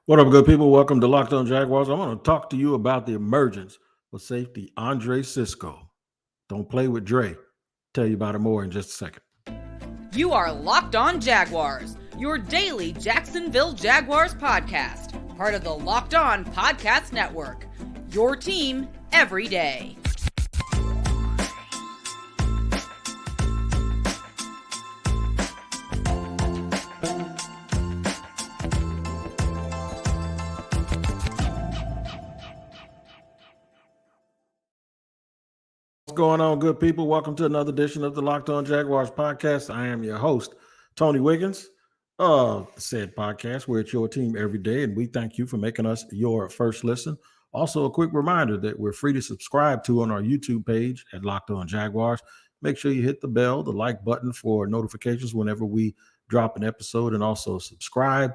What up, good people? Welcome to Locked On Jaguars. I want to talk to you about the emergence of safety Andre Cisco. Don't play with Dre. Tell you about it more in just a second. You are Locked On Jaguars, your daily Jacksonville Jaguars podcast, part of the Locked On Podcast Network. Your team every day. What's going on, good people? Welcome to another edition of the Locked On Jaguars podcast. I am your host, Tony Wiggins of said podcast. We're at your team every day, and we thank you for making us your first listen. Also, a quick reminder that we're free to subscribe to on our YouTube page at Locked On Jaguars. Make sure you hit the bell, the like button for notifications whenever we drop an episode, and also subscribe.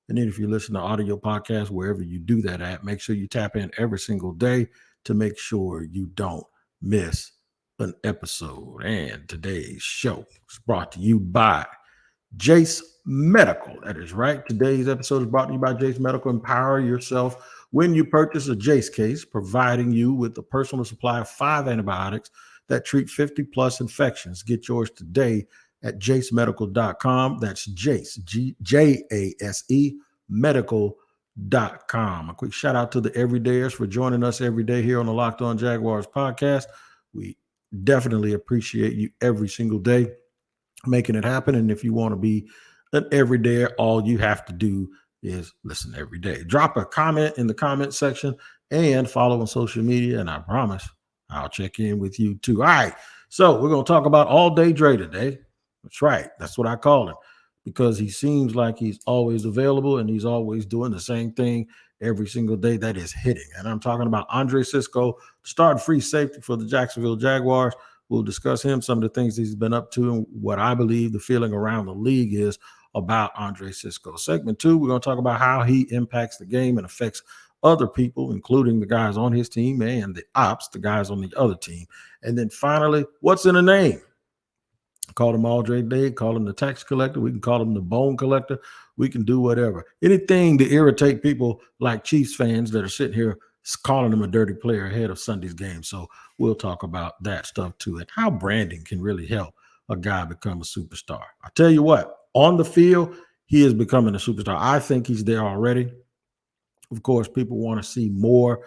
And then if you listen to audio podcasts, wherever you do that at, make sure you tap in every single day to make sure you don't miss an episode. And today's show is brought to you by Jase Medical. That is right. Today's episode is brought to you by Jase Medical. Empower yourself when you purchase a Jase case, providing you with a personal supply of 5 antibiotics that treat 50 plus infections. Get yours today at jasemedical.com. That's Jase, Jase medical.com. A quick shout out to the everydayers for joining us every day here on the Locked On Jaguars podcast. We definitely appreciate you every single day making it happen. And if you want to be an everydayer, all you have to do is listen every day. Drop a comment in the comment section and follow on social media, and I promise I'll check in with you too. All right, so we're going to talk about All Day Dre today. That's right. That's what I call him, because he seems like he's always available and he's always doing the same thing every single day, that is hitting. And I'm talking about Andre Cisco, starting free safety for the Jacksonville Jaguars. We'll discuss him, some of the things he's been up to, and what I believe the feeling around the league is about Andre Cisco. Segment 2, we're going to talk about how he impacts the game and affects other people, including the guys on his team and the the guys on the other team. And then finally, what's in a name? Call him Andre Day, call him the tax collector. We can call him the bone collector. We can do whatever. Anything to irritate people like Chiefs fans that are sitting here calling him a dirty player ahead of Sunday's game. So we'll talk about that stuff too, and how branding can really help a guy become a superstar. I tell you what, on the field, he is becoming a superstar. I think he's there already. Of course, people want to see more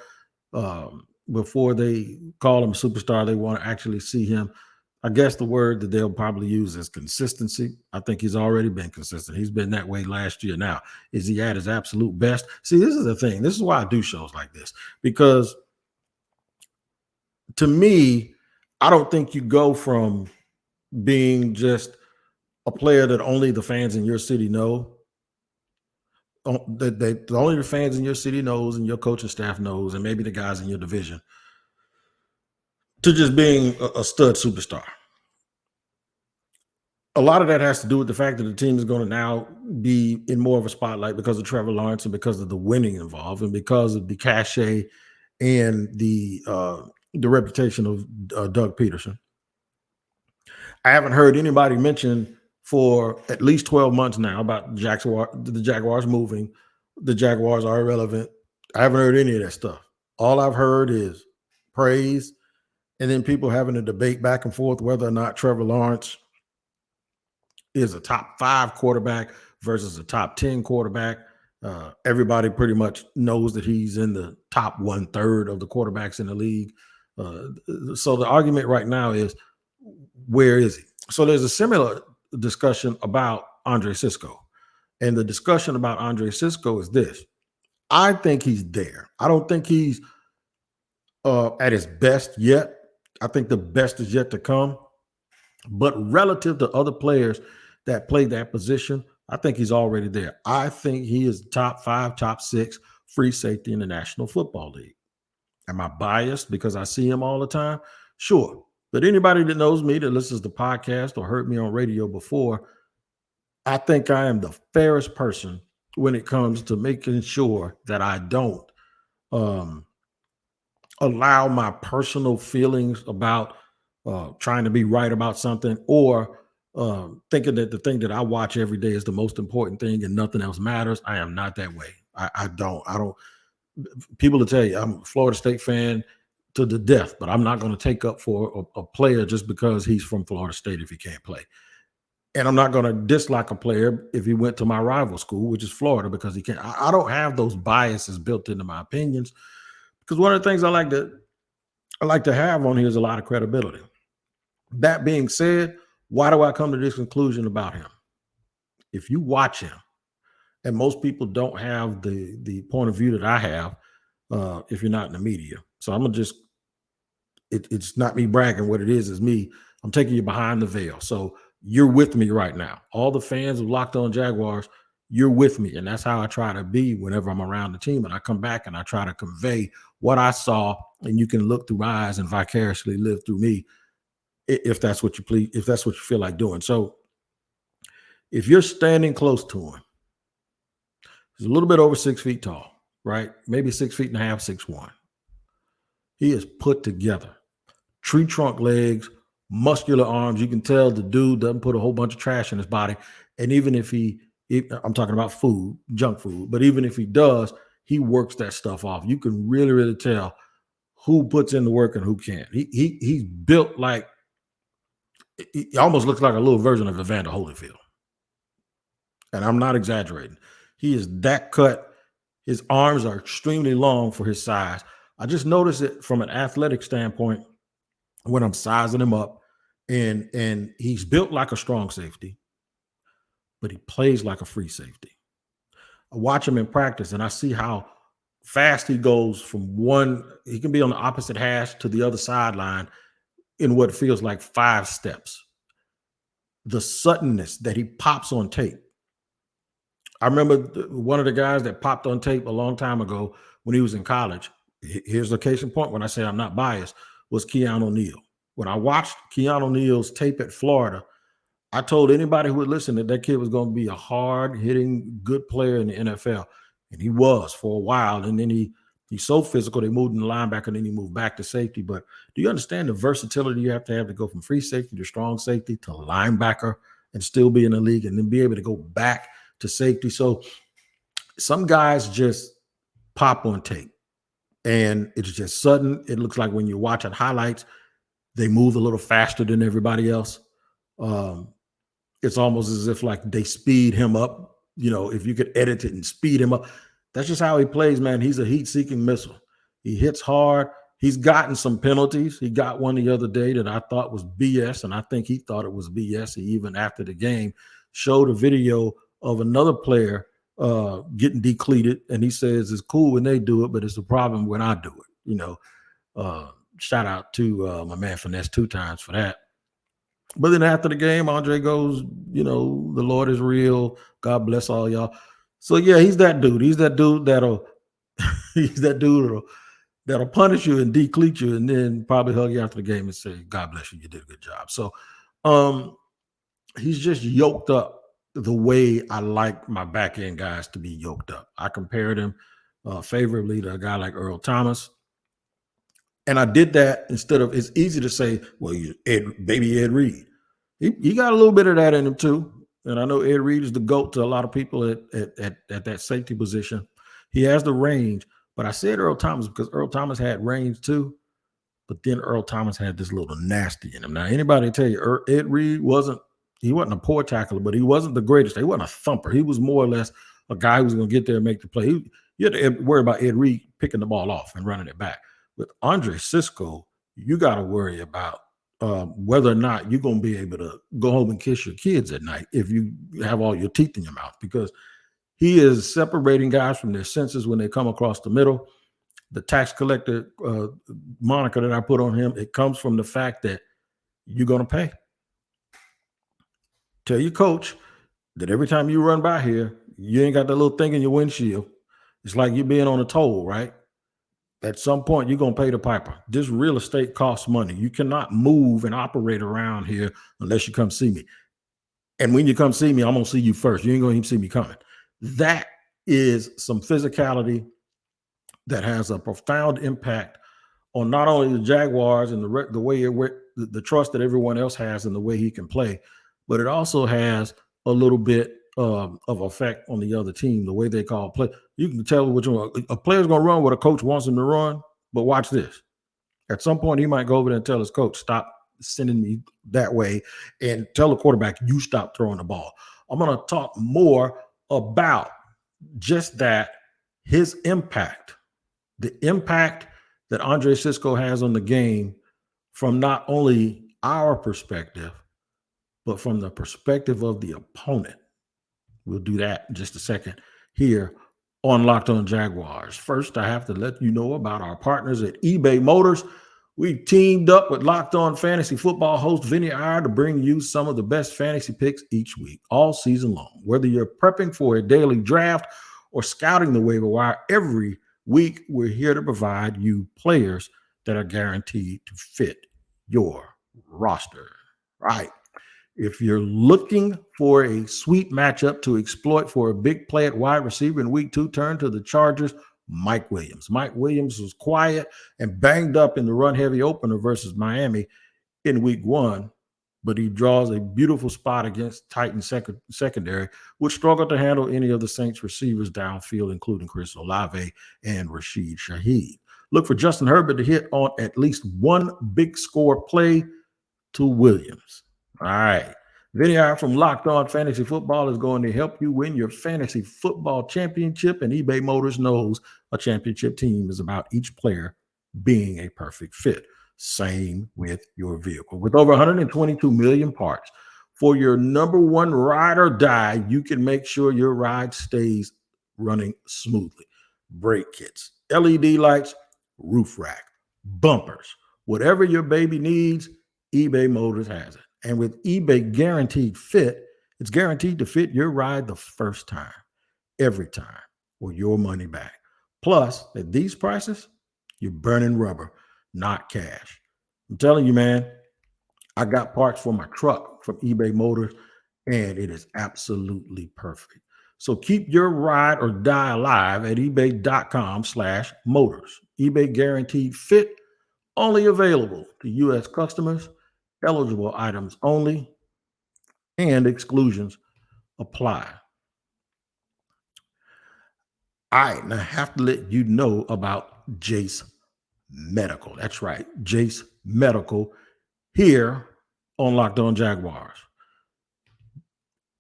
before they call him a superstar. They want to actually see him. I guess the word that they'll probably use is consistency. I think he's already been consistent. He's been that way last year. Now, is he at his absolute best? See, this is the thing. This is why I do shows like this, because to me, I don't think you go from being just a player that only the fans in your city know, that only the fans in your city knows and your coaching staff knows, and maybe the guys in your division, to just being a stud superstar. A lot of that has to do with the fact that the team is going to now be in more of a spotlight because of Trevor Lawrence and because of the winning involved and because of the cachet and the reputation of Doug Peterson. I haven't heard anybody mention for at least 12 months now about the Jaguars moving. The Jaguars are irrelevant. I haven't heard any of that stuff. All I've heard is praise, and then people having a debate back and forth whether or not Trevor Lawrence is a top 5 quarterback versus a top 10 quarterback. Everybody pretty much knows that he's in the top 1/3 of the quarterbacks in the league. So the argument right now is, where is he? So there's a similar discussion about Andre Cisco. And the discussion about Andre Cisco is this. I think he's there. I don't think he's at his best yet. I think the best is yet to come. But relative to other players that play that position, I think he's already there. I think he is top 5, top 6 free safety in the National Football League. Am I biased because I see him all the time? Sure. But anybody that knows me, that listens to the podcast or heard me on radio before, I think I am the fairest person when it comes to making sure that I don't allow my personal feelings about trying to be right about something, or thinking that the thing that I watch every day is the most important thing and nothing else matters. I am not that way. I don't. People will tell you I'm a Florida State fan to the death, but I'm not going to take up for a player just because he's from Florida State if he can't play. And I'm not going to dislike a player if he went to my rival school, which is Florida, because he can't. I don't have those biases built into my opinions, because one of the things I like to have on here is a lot of credibility. That being said, why do I come to this conclusion about him? If you watch him, and most people don't have the point of view that I have, if you're not in the media. So I'm gonna just it's not me bragging. What it is me. I'm taking you behind the veil. So you're with me right now. All the fans of Locked On Jaguars, you're with me, and that's how I try to be whenever I'm around the team. And I come back and I try to convey what I saw, and you can look through my eyes and vicariously live through me, if that's what you please, if that's what you feel like doing. So if you're standing close to him, he's a little bit over 6 feet tall, right? Maybe 6 feet and a half, 6'1". He is put together. Tree trunk legs, muscular arms. You can tell the dude doesn't put a whole bunch of trash in his body. And even if I'm talking about food, junk food, but even if he does, he works that stuff off. You can really, really tell who puts in the work and who can't. He's built like, he almost looks like a little version of Evander Holyfield. And I'm not exaggerating. He is that cut. His arms are extremely long for his size. I just noticed it from an athletic standpoint when I'm sizing him up. And he's built like a strong safety, but he plays like a free safety. I watch him in practice and I see how fast he goes from he can be on the opposite hash to the other sideline in what feels like 5 steps. The suddenness that he pops on tape. I remember one of the guys that popped on tape a long time ago when he was in college. Here's the case in point when I say I'm not biased, was Keanu O'Neal. When I watched Keanu O'Neal's tape at Florida, I told anybody who would listen that kid was going to be a hard-hitting, good player in the NFL. And he was for a while. And then he's so physical, they moved him to linebacker, and then he moved back to safety. But do you understand the versatility you have to go from free safety to strong safety to linebacker and still be in the league and then be able to go back to safety? So some guys just pop on tape. And it's just sudden. It looks like when you're watching highlights, they move a little faster than everybody else. It's almost as if like they speed him up. You know, if you could edit it and speed him up, that's just how he plays, man. He's a heat-seeking missile. He hits hard. He's gotten some penalties. He got one the other day that I thought was BS, and I think he thought it was BS. He even after the game showed a video of another player getting decleated, and he says it's cool when they do it, but it's a problem when I do it. You know, shout out to my man Finesse 2 times for that. But then after the game, Andre goes, you know, the Lord is real. God bless all y'all. So yeah, he's that dude. He's that dude that'll that'll punish you and decleat you, and then probably hug you after the game and say, God bless you, you did a good job. So he's just yoked up the way I like my back end guys to be yoked up. I compared him favorably to a guy like Earl Thomas. And I did that instead of, it's easy to say, well, baby Ed Reed. He got a little bit of that in him too. And I know Ed Reed is the GOAT to a lot of people at that safety position. He has the range, but I said Earl Thomas because Earl Thomas had range too. But then Earl Thomas had this little nasty in him. Now, anybody tell you Ed Reed wasn't a poor tackler, but he wasn't the greatest. He wasn't a thumper. He was more or less a guy who was going to get there and make the play. You had to worry about Ed Reed picking the ball off and running it back. With Andre Cisco, you got to worry about whether or not you're going to be able to go home and kiss your kids at night if you have all your teeth in your mouth, because he is separating guys from their senses when they come across the middle. The tax collector moniker that I put on him, it comes from the fact that you're going to pay. Tell your coach that every time you run by here, you ain't got that little thing in your windshield. It's like you being on a toll, right? At some point, you're going to pay the piper. This real estate costs money. You cannot move and operate around here unless you come see me. And when you come see me, I'm going to see you first. You ain't going to even see me coming. That is some physicality that has a profound impact on not only the Jaguars and the way the trust that everyone else has in the way he can play, but it also has a little bit of effect on the other team. The way they call play, you can tell which one a player's going to run what a coach wants him to run. But watch this. At some point, he might go over there and tell his coach, "Stop sending me that way," and tell the quarterback, "You stop throwing the ball." I'm going to talk more about just that, his impact, the impact that Andre Cisco has on the game from not only our perspective, but from the perspective of the opponent. We'll do that in just a second here on Locked On Jaguars. First, I have to let you know about our partners at eBay Motors. We teamed up with Locked On Fantasy Football host Vinny Iyer to bring you some of the best fantasy picks each week, all season long. Whether you're prepping for a daily draft or scouting the waiver wire, every week we're here to provide you players that are guaranteed to fit your roster. Right. If you're looking for a sweet matchup to exploit for a big play at wide receiver in week 2, turn to the Chargers' Mike Williams. Mike Williams was quiet and banged up in the run-heavy opener versus Miami in week 1, but he draws a beautiful spot against Titans secondary, which struggled to handle any of the Saints receivers downfield, including Chris Olave and Rashid Shaheed. Look for Justin Herbert to hit on at least one big score play to Williams. All right. Vinny from Locked On Fantasy Football is going to help you win your fantasy football championship, and eBay Motors knows a championship team is about each player being a perfect fit. Same with your vehicle. With over 122 million parts for your number one ride or die, you can make sure your ride stays running smoothly. Brake kits, LED lights, roof rack, bumpers, whatever your baby needs, eBay Motors has it. And with eBay Guaranteed Fit, it's guaranteed to fit your ride the first time, every time, or your money back. Plus, at these prices, you're burning rubber, not cash. I'm telling you, man, I got parts for my truck from eBay Motors, and it is absolutely perfect. So keep your ride or die alive at ebay.com/motors. eBay Guaranteed Fit, only available to U.S. customers. Eligible items only, and exclusions apply. All right, now I have to let you know about Jase Medical. That's right, Jase Medical here on Locked On Jaguars.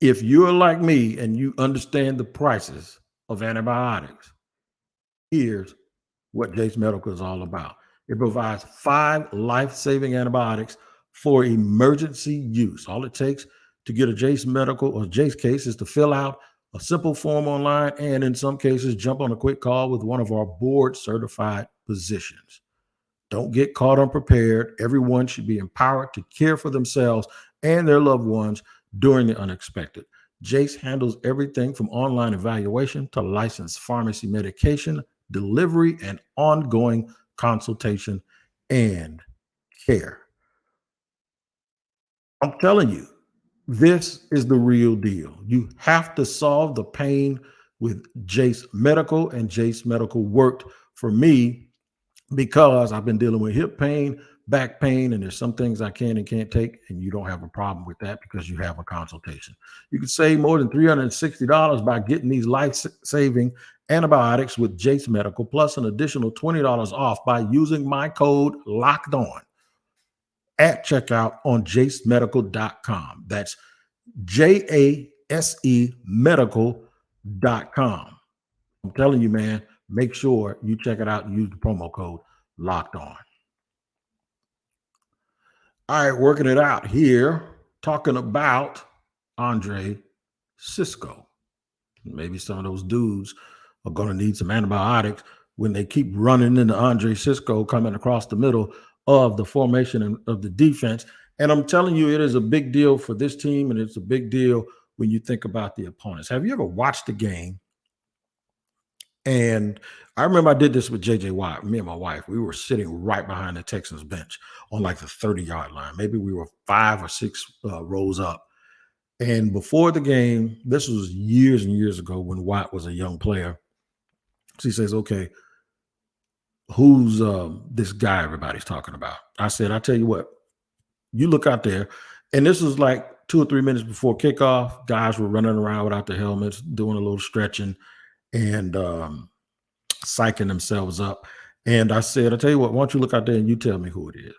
If you're like me and you understand the prices of antibiotics, here's what Jase Medical is all about. It provides 5 life-saving antibiotics for emergency use. All it takes to get a Jase Medical or Jase case is to fill out a simple form online, and in some cases, jump on a quick call with one of our board-certified physicians. Don't get caught unprepared. Everyone should be empowered to care for themselves and their loved ones during the unexpected. Jase handles everything from online evaluation to licensed pharmacy medication, delivery, and ongoing consultation and care. I'm telling you, this is the real deal. You have to solve the pain with Jase Medical, and Jase Medical worked for me because I've been dealing with hip pain, back pain, and there's some things I can and can't take, and you don't have a problem with that because you have a consultation. You can save more than $360 by getting these life-saving antibiotics with Jase Medical, plus an additional $20 off by using my code LOCKEDON at checkout on jasemedical.com. That's JASE medical.com. I'm telling you, man, make sure you check it out and use the promo code LOCKED ON. All right, working it out here, talking about Andre Cisco. Maybe some of those dudes are going to need some antibiotics when they keep running into Andre Cisco coming across the middle of the formation of the defense. And I'm telling you, it is a big deal for this team, and it's a big deal when you think about the opponents. Have you ever watched the game? And I remember I did this with J.J. Watt. Me and my wife, we were sitting right behind the Texans bench on like the 30-yard line. Maybe we were 5 or 6 rows up. And before the game, this was years and years ago when Watt was a young player. So he says, okay, who's this guy everybody's talking about? I said, I tell you what, you look out there. And this was like 2 or 3 minutes before kickoff, guys were running around without the helmets, doing a little stretching and psyching themselves up. And I said, I tell you what, why don't you look out there and you tell me who it is?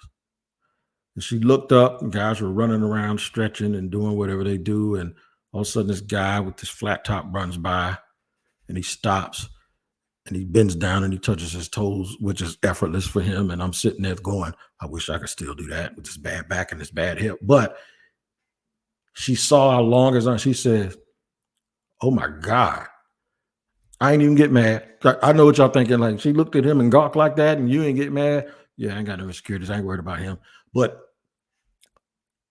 And she looked up, and guys were running around, stretching and doing whatever they do. And all of a sudden, this guy with this flat top runs by, and he stops, and he bends down and he touches his toes, which is effortless for him. And I'm sitting there going, I wish I could still do that with this bad back and this bad hip. But she saw how long his arm. She said, oh my God. I ain't even get mad. I know what y'all thinking. Like, she looked at him and gawked like that, and you ain't get mad. Yeah, I ain't got no insecurities. I ain't worried about him. But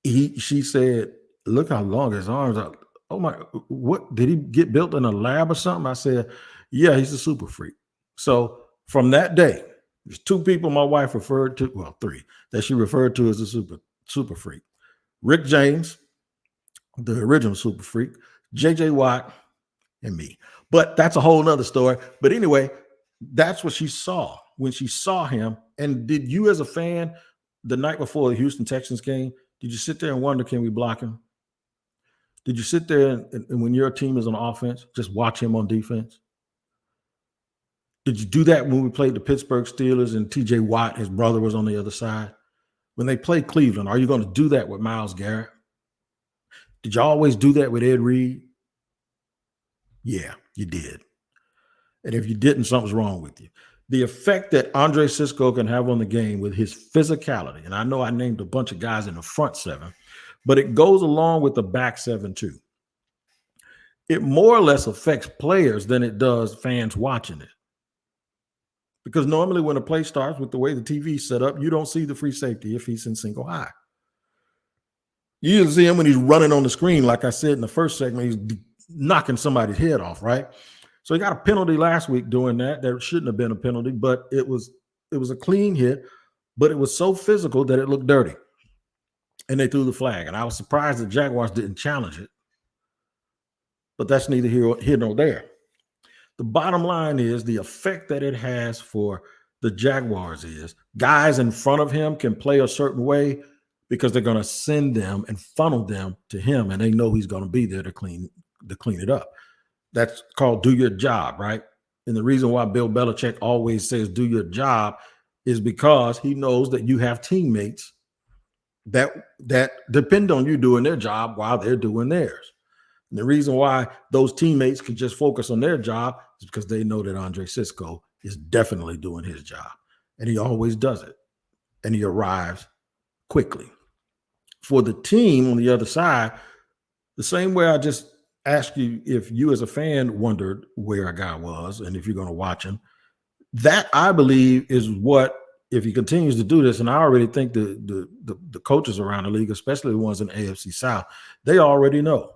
she said, look how long his arms are. Oh my, what did he get built in a lab or something? I said, yeah, he's a super freak. So from that day, there's 2 people my wife referred to, well, 3 that she referred to as a super freak. Rick James, the original super freak, JJ Watt, and me. But that's a whole nother story. But anyway, that's what she saw when she saw him. And did you, as a fan, the night before the Houston Texans game, did you sit there and wonder, can we block him? Did you sit there and when your team is on offense, just watch him on defense? Did you do that when we played the Pittsburgh Steelers and TJ Watt, his brother, was on the other side? When they played Cleveland, are you going to do that with Myles Garrett? Did you always do that with Ed Reed? Yeah, you did. And if you didn't, something's wrong with you. The effect that Andre Cisco can have on the game with his physicality, and I know I named a bunch of guys in the front 7, but it goes along with the back 7 too. It more or less affects players than it does fans watching it. Because normally when a play starts, with the way the TV is set up, you don't see the free safety if he's in single high. You usually see him when he's running on the screen, like I said in the first segment, he's knocking somebody's head off, right? So he got a penalty last week doing that. There shouldn't have been a penalty, but it was a clean hit, but it was so physical that it looked dirty. And they threw the flag. And I was surprised the Jaguars didn't challenge it. But that's neither here nor there. The bottom line is the effect that it has for the Jaguars is guys in front of him can play a certain way because they're going to send them and funnel them to him, and they know he's going to be there to clean it up. That's called do your job, right? And the reason why Bill Belichick always says do your job is because he knows that you have teammates that depend on you doing their job while they're doing theirs. And the reason why those teammates can just focus on their job is because they know that Andre Cisco is definitely doing his job. And he always does it. And he arrives quickly. For the team on the other side, the same way I just asked you if you as a fan wondered where a guy was and if you're going to watch him, that I believe is what, if he continues to do this, and I already think the coaches around the league, especially the ones in the AFC South, they already know.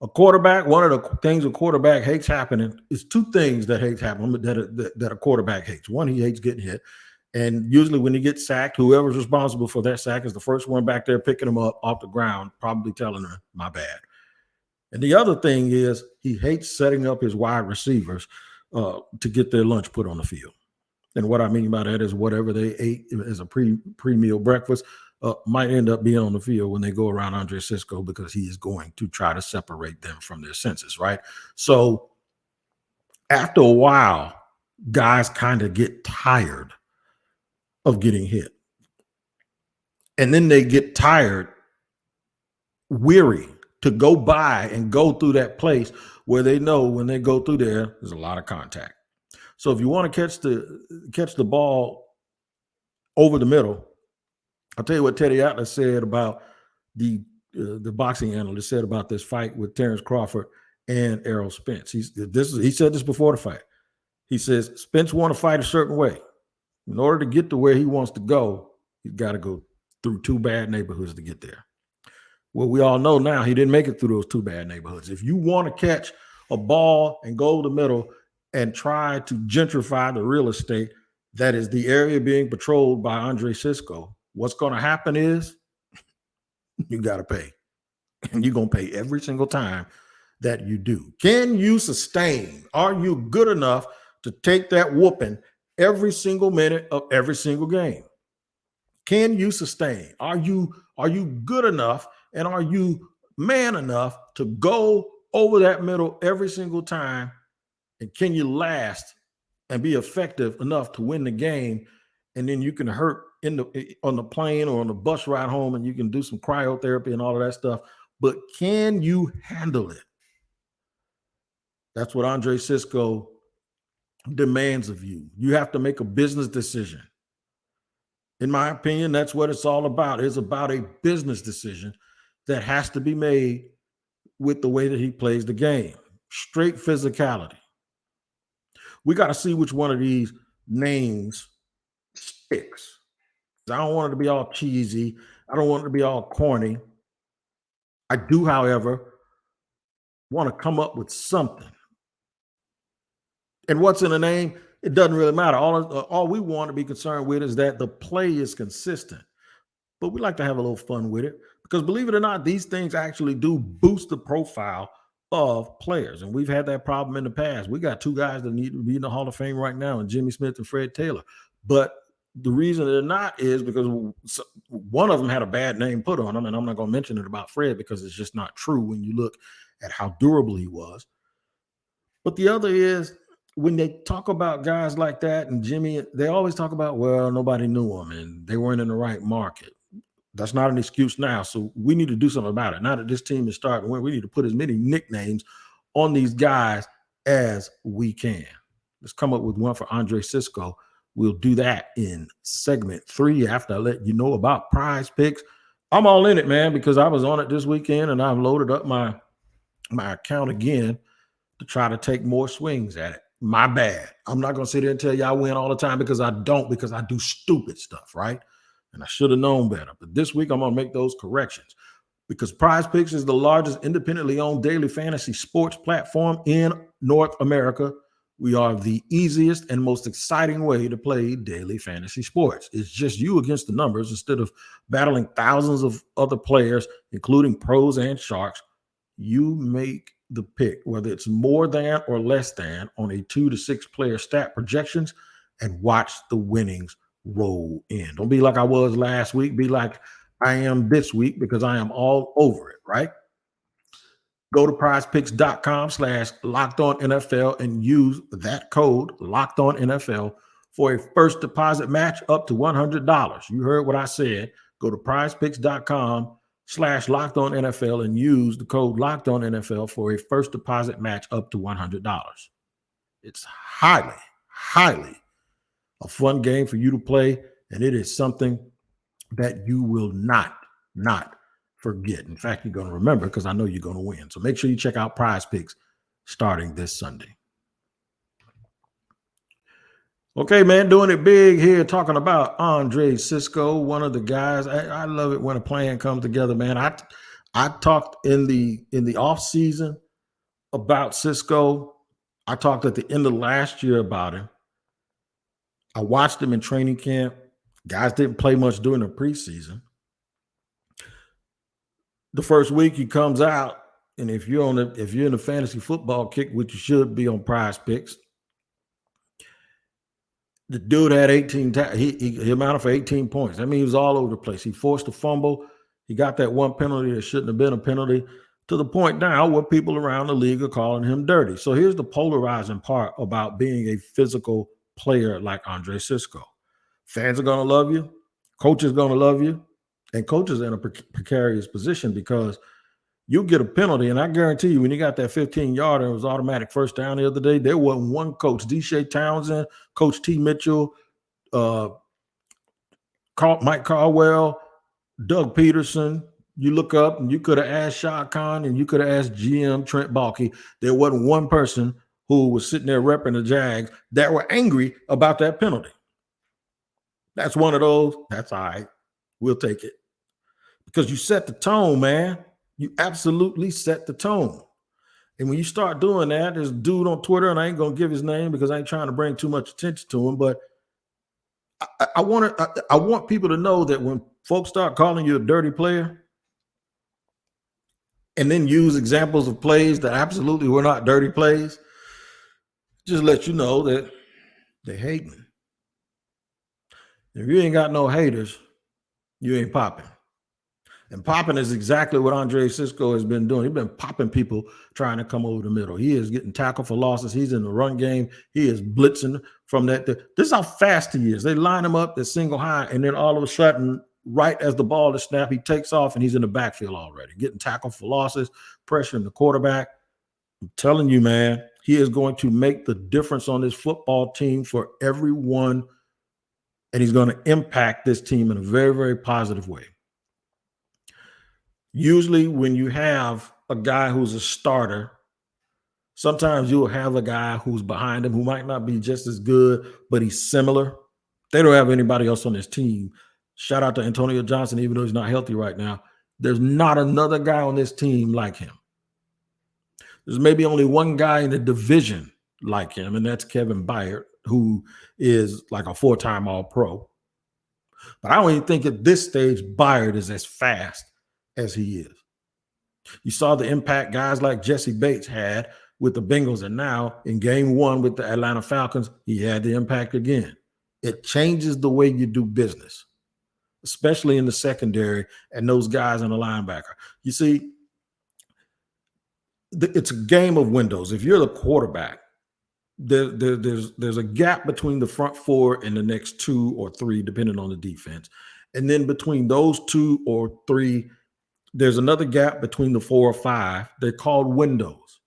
A quarterback, one of the things a quarterback hates happening is 2 things that hates happening that a quarterback hates. One, he hates getting hit. And usually when he gets sacked, whoever's responsible for that sack is the first one back there picking him up off the ground, probably telling her, my bad. And the other thing is he hates setting up his wide receivers to get their lunch put on the field. And what I mean by that is whatever they ate as a pre-meal breakfast might end up being on the field when they go around Andre Cisco, because he is going to try to separate them from their senses, right? So after a while, guys kind of get tired of getting hit. And then they get tired, weary to go by and go through that place where they know when they go through there's a lot of contact. So if you want to catch the ball over the middle, I'll tell you what Teddy Atlas said about the boxing analyst said about this fight with Terrence Crawford and Errol Spence. He said this before the fight. He says Spence want to fight a certain way. In order to get to where he wants to go, he's got to go through 2 bad neighborhoods to get there. Well, we all know now he didn't make it through those 2 bad neighborhoods. If you want to catch a ball and go over the middle and try to gentrify the real estate that is the area being patrolled by Andre Cisco, what's going to happen is you got to pay. And you're going to pay every single time that you do. Can you sustain? Are you good enough to take that whooping every single minute of every single game? Can you sustain? Are you good enough And are you man enough to go over that middle every single time? And can you last and be effective enough to win the game? And then you can hurt on the plane or on the bus ride home, and you can do some cryotherapy and all of that stuff. But can you handle it? That's what Andre Cisco demands of you. You have to make a business decision. In my opinion, that's what it's all about. It's about a business decision that has to be made with the way that he plays the game. Straight physicality. We got to see which one of these names sticks. I don't want it to be all cheesy. I don't want it to be all corny. I do, however, want to come up with something. And what's in the name, it doesn't really matter. All we want to be concerned with is that the play is consistent. But we like to have a little fun with it because, believe it or not, these things actually do boost the profile of players. And we've had that problem in the past. We got two guys that need to be in the Hall of Fame right now, and Jimmy Smith and Fred Taylor. But the reason they're not is because one of them had a bad name put on them, and I'm not going to mention it about Fred because it's just not true when you look at how durable he was. But the other is when they talk about guys like that and Jimmy, they always talk about, well, nobody knew them and they weren't in the right market. That's not an excuse now. So we need to do something about it. Now that this team is starting to win, we need to put as many nicknames on these guys as we can. Let's come up with one for Andre Cisco. We'll do that in segment 3 after I let you know about PrizePicks. I'm all in it, man, because I was on it this weekend and I've loaded up my account again to try to take more swings at it. My bad. I'm not going to sit there and tell you I win all the time because I don't, because I do stupid stuff, right? And I should have known better. But this week, I'm going to make those corrections because PrizePicks is the largest independently owned daily fantasy sports platform in North America. We are the easiest and most exciting way to play daily fantasy sports. It's just you against the numbers instead of battling thousands of other players, including pros and sharks. You make the pick, whether it's more than or less than on a 2 to 6 player stat projections, and watch the winnings roll in. Don't be like I was last week. Be like I am this week because I am all over it, right? Go to prizepicks.com/LockedOnNFL and use that code LockedOnNFL for a first deposit match up to $100. You heard what I said. Go to prizepicks.com/LockedOnNFL and use the code LockedOnNFL for a first deposit match up to $100. It's highly, highly a fun game for you to play, and it is something that you will not forget. In fact, you're going to remember because I know you're going to win. So make sure you check out PrizePicks starting this Sunday. Okay, man, doing it big here, talking about Andre Cisco, one of the guys. I love it when a plan comes together, man. I talked in the off season about Cisco. I talked at the end of last year about him. I watched him in training camp. Guys didn't play much during the preseason. The first week he comes out, and if you're in the fantasy football kick, which you should be on PrizePicks, the dude had 18. He amounted for 18 points. I mean, he was all over the place. He forced a fumble. He got that one penalty that shouldn't have been a penalty, to the point now where people around the league are calling him dirty. So here's the polarizing part about being a physical player like Andre Cisco. Fans are going to love you. Coaches are going to love you. And coaches are in a precarious position because you get a penalty, and I guarantee you when you got that 15-yarder, it was automatic first down the other day, there wasn't one coach, Deshae Townsend, Coach T. Mitchell, Mike Caldwell, Doug Peterson. You look up, and you could have asked Shad Khan, and you could have asked GM Trent Baalke. There wasn't one person who was sitting there repping the Jags that were angry about that penalty. That's one of those. That's all right. We'll take it. Because you set the tone, man. You absolutely set the tone. And when you start doing that, there's a dude on Twitter, and I ain't going to give his name because I ain't trying to bring too much attention to him, but I want people to know that when folks start calling you a dirty player and then use examples of plays that absolutely were not dirty plays, just let you know that they hating. If you ain't got no haters, you ain't popping. And popping is exactly what Andre Cisco has been doing. He's been popping people trying to come over the middle. He is getting tackled for losses. He's in the run game. He is blitzing from that. This is how fast he is. They line him up, they're single high, and then all of a sudden, right as the ball is snapped, he takes off and he's in the backfield already, getting tackled for losses, pressuring the quarterback. I'm telling you, man, he is going to make the difference on this football team for everyone, and he's going to impact this team in a very, very positive way. Usually when you have a guy who's a starter, sometimes you'll have a guy who's behind him who might not be just as good, but he's similar. They don't have anybody else on this team. Shout out to Antonio Johnson, even though he's not healthy right now. There's not another guy on this team like him. There's maybe only one guy in the division like him, and that's Kevin Byard, who is like a 4-time All-Pro. But I don't even think at this stage Byard is as fast as he is. You saw the impact guys like Jesse Bates had with the Bengals, and now in game 1 with the Atlanta Falcons, he had the impact again. It changes the way you do business, especially in the secondary and those guys in the linebacker. You see, it's a game of windows. If you're the quarterback, there's a gap between the front 4 and the next 2 or 3, depending on the defense. And then between those 2 or 3, there's another gap between the 4 or 5. They're called windows.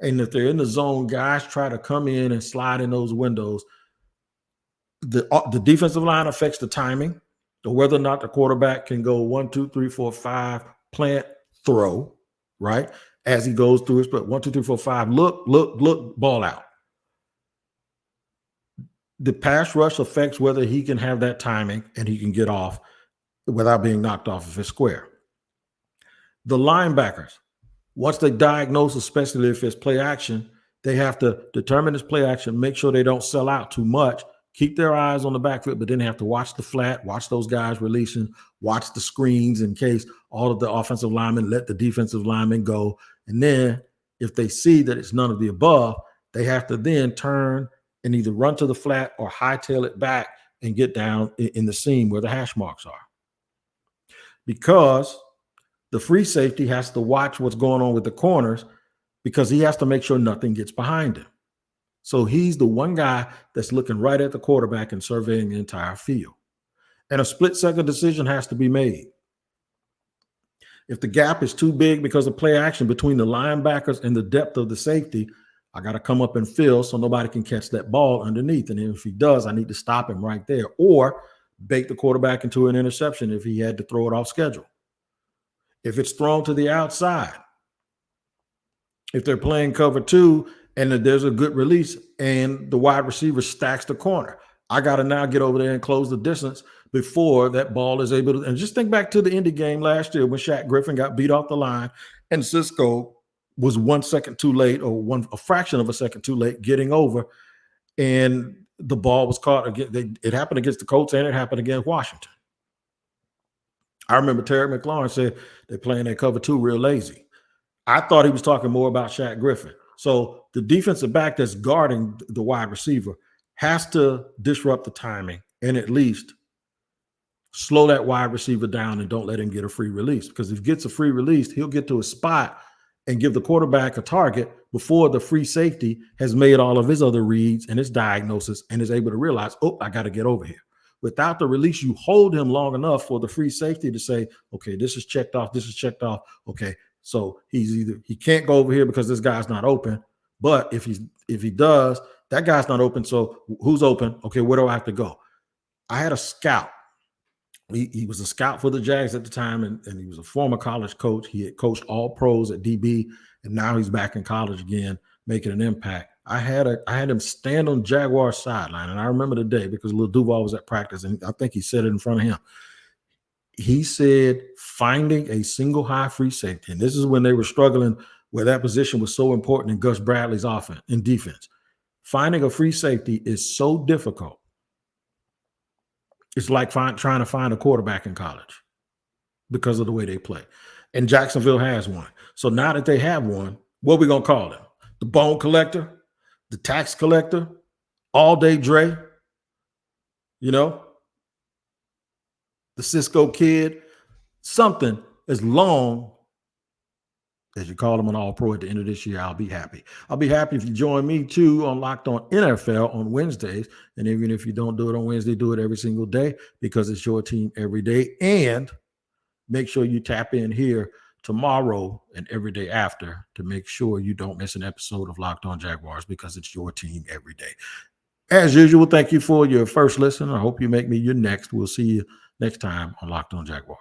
And if they're in the zone, guys try to come in and slide in those windows. The defensive line affects the timing, or whether or not the quarterback can go 1, 2, 3, 4, 5, plant, throw, right? As he goes through his, but 1, 2, 3, 4, 5, look, ball out. The pass rush affects whether he can have that timing and he can get off without being knocked off of his square. The linebackers, once they diagnose, especially if it's play action, they have to determine this play action, make sure they don't sell out too much, keep their eyes on the backfield, but then they have to watch the flat, watch those guys releasing, watch the screens in case all of the offensive linemen let the defensive linemen go. And then if they see that it's none of the above, they have to then turn and either run to the flat or hightail it back and get down in the seam where the hash marks are. Because the free safety has to watch what's going on with the corners, because he has to make sure nothing gets behind him. So he's the one guy that's looking right at the quarterback and surveying the entire field. And a split-second decision has to be made. If the gap is too big because of play action between the linebackers and the depth of the safety, I got to come up and fill so nobody can catch that ball underneath. And if he does, I need to stop him right there, or bait the quarterback into an interception if he had to throw it off schedule. If it's thrown to the outside, if they're playing cover 2 and there's a good release and the wide receiver stacks the corner, I got to now get over there and close the distance before that ball is able to. And just think back to the Indy game last year when Shaq Griffin got beat off the line and Cisco was 1 second too late, or a fraction of a second too late getting over, and the ball was caught again. It happened against the Colts and it happened against Washington. I remember Terry McLaurin said they're playing their cover 2 real lazy. I thought he was talking more about Shaq Griffin. So the defensive back that's guarding the wide receiver has to disrupt the timing and at least slow that wide receiver down and don't let him get a free release. Because if he gets a free release, he'll get to a spot and give the quarterback a target before the free safety has made all of his other reads and his diagnosis and is able to realize, oh, I got to get over here. Without the release, you hold him long enough for the free safety to say, okay, this is checked off. This is checked off. Okay, so he can't go over here because this guy's not open. But if he does, that guy's not open. So who's open? Okay, where do I have to go? I had a scout. He was a scout for the Jags at the time, and he was a former college coach. He had coached all pros at DB, and now he's back in college again, making an impact. I had him stand on Jaguar sideline, and I remember the day because Lil Duval was at practice, and I think he said it in front of him. He said finding a single high free safety, and this is when they were struggling where that position was so important in Gus Bradley's offense and defense. Finding a free safety is so difficult. It's like trying to find a quarterback in college because of the way they play. And Jacksonville has one. So now that they have one, what are we going to call him? The bone collector? The tax collector, all day Dre, the Cisco kid, something as long as you call him an all-pro at the end of this year, I'll be happy. I'll be happy if you join me too on Locked On NFL on Wednesdays. And even if you don't do it on Wednesday, do it every single day, because it's your team every day. And make sure you tap in here tomorrow and every day after to make sure you don't miss an episode of Locked On Jaguars, because it's your team every day. As usual, thank you for your first listen. I hope you make me your next. We'll see you next time on Locked On Jaguars.